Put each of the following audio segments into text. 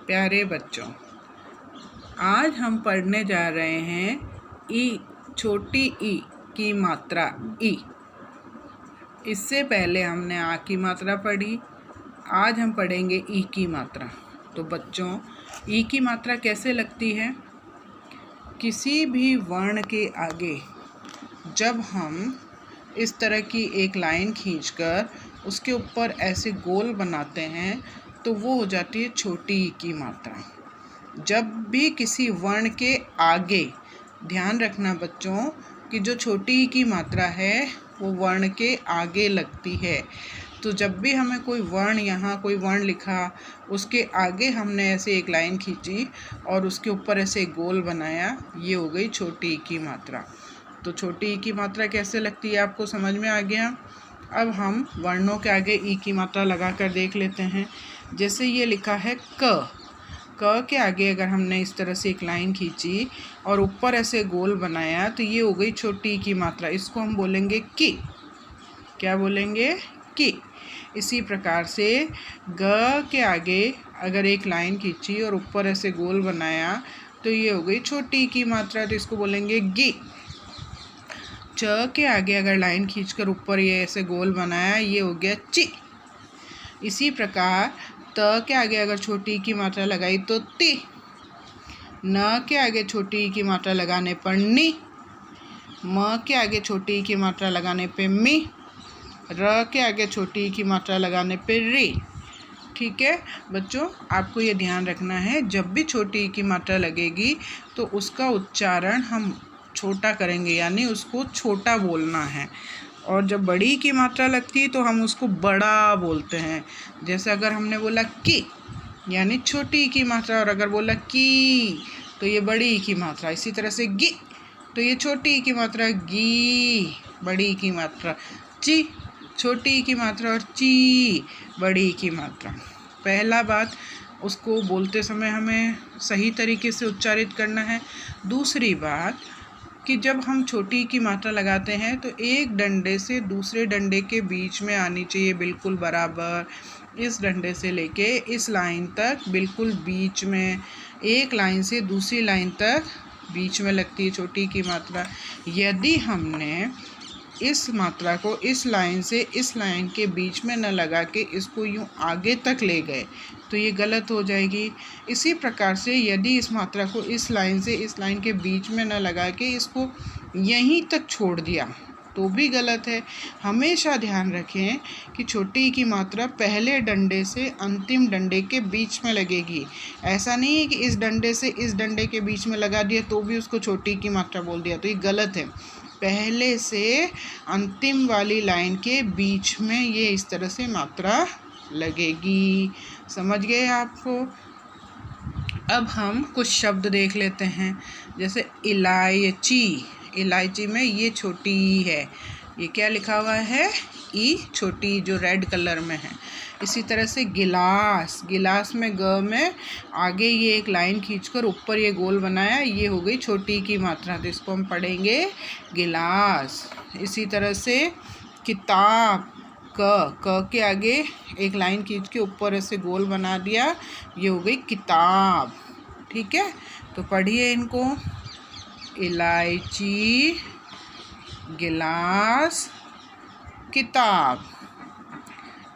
प्यारे बच्चों, आज हम पढ़ने जा रहे हैं ई, छोटी ई की मात्रा ई। इससे पहले हमने आ की मात्रा पढ़ी, आज हम पढ़ेंगे ई की मात्रा। तो बच्चों, ई की मात्रा कैसे लगती है? किसी भी वर्ण के आगे जब हम इस तरह की एक लाइन खींचकर उसके ऊपर ऐसे गोल बनाते हैं तो वो हो जाती है छोटी ई की मात्रा। जब भी किसी वर्ण के आगे, ध्यान रखना बच्चों कि जो छोटी ई की मात्रा है वो वर्ण के आगे लगती है। तो जब भी हमें कोई वर्ण, यहाँ कोई वर्ण लिखा, उसके आगे हमने ऐसे एक लाइन खींची और उसके ऊपर ऐसे गोल बनाया, ये हो गई छोटी ई की मात्रा। तो छोटी ई की मात्रा कैसे लगती है आपको समझ में आ गया। अब हम वर्णों के आगे ई की मात्रा लगा कर देख लेते हैं। जैसे ये लिखा है क के आगे अगर हमने इस तरह से एक लाइन खींची और ऊपर ऐसे गोल बनाया तो ये हो गई छोटी ई की मात्रा। इसको हम बोलेंगे की। क्या बोलेंगे? की। इसी प्रकार से ग के आगे अगर एक लाइन खींची और ऊपर ऐसे गोल बनाया तो ये हो गई छोटी ई की मात्रा, तो इसको बोलेंगे गी। च के आगे अगर लाइन खींचकर ऊपर ये ऐसे गोल बनाया, ये हो गया ची। इसी प्रकार त के आगे अगर छोटी ई की मात्रा लगाई तो ती। न के आगे छोटी ई की मात्रा लगाने पर नी। म के आगे छोटी ई की मात्रा लगाने पे मी। र के आगे छोटी ई की मात्रा लगाने पे री। ठीक है बच्चों, आपको ये ध्यान रखना है, जब भी छोटी ई की मात्रा लगेगी तो उसका उच्चारण हम छोटा करेंगे, यानी उसको छोटा बोलना है। और जब बड़ी की मात्रा लगती है तो हम उसको बड़ा बोलते हैं। जैसे अगर हमने बोला की, यानी छोटी की मात्रा, और अगर बोला की तो ये बड़ी की मात्रा। इसी तरह से गी तो ये छोटी की मात्रा, गी बड़ी की मात्रा। ची छोटी की मात्रा और ची बड़ी की मात्रा। पहला बात, उसको बोलते समय हमें सही तरीके से उच्चारित करना है। दूसरी बात कि जब हम छोटी की मात्रा लगाते हैं तो एक डंडे से दूसरे डंडे के बीच में आनी चाहिए, बिल्कुल बराबर। इस डंडे से लेके इस लाइन तक बिल्कुल बीच में, एक लाइन से दूसरी लाइन तक बीच में लगती है छोटी की मात्रा। यदि हमने इस मात्रा को इस लाइन से इस लाइन के बीच में न लगा के इसको यूँ आगे तक ले गए तो ये गलत हो जाएगी। इसी प्रकार से यदि इस मात्रा को इस लाइन से इस लाइन के बीच में न लगा के इसको यहीं तक छोड़ दिया तो भी गलत है। हमेशा ध्यान रखें कि छोटी की मात्रा पहले डंडे से अंतिम डंडे के बीच में लगेगी। ऐसा नहीं है कि इस डंडे से इस डंडे के बीच में लगा दिया तो भी उसको छोटी की मात्रा बोल दिया, तो ये गलत है। पहले से अंतिम वाली लाइन के बीच में ये इस तरह से मात्रा लगेगी। समझ गए आपको? अब हम कुछ शब्द देख लेते हैं। जैसे इलायची, इलायची में ये छोटी ई है, ये क्या लिखा हुआ है? ई छोटी, जो रेड कलर में है। इसी तरह से गिलास, गिलास में ग में आगे ये एक लाइन खींचकर ऊपर ये गोल बनाया, ये हो गई छोटी की मात्रा, तो इसको हम पढ़ेंगे गिलास। इसी तरह से किताब, क के आगे एक लाइन खींच के ऊपर ऐसे गोल बना दिया, ये हो गई किताब। ठीक है, तो पढ़िए इनको। इलायची, गिलास, किताब।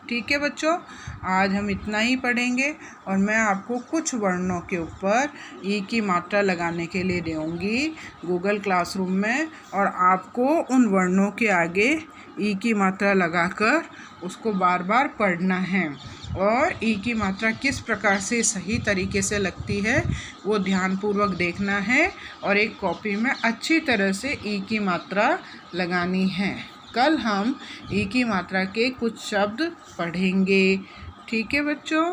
ठीक है बच्चों, आज हम इतना ही पढ़ेंगे और मैं आपको कुछ वर्णों के ऊपर ई की मात्रा लगाने के लिए दूँगी गूगल क्लासरूम में, और आपको उन वर्णों के आगे ई की मात्रा लगाकर उसको बार बार पढ़ना है। और ई की मात्रा किस प्रकार से सही तरीके से लगती है वो ध्यानपूर्वक देखना है और एक कॉपी में अच्छी तरह से ई की मात्रा लगानी है। कल हम ई की मात्रा के कुछ शब्द पढ़ेंगे। ठीक है बच्चों।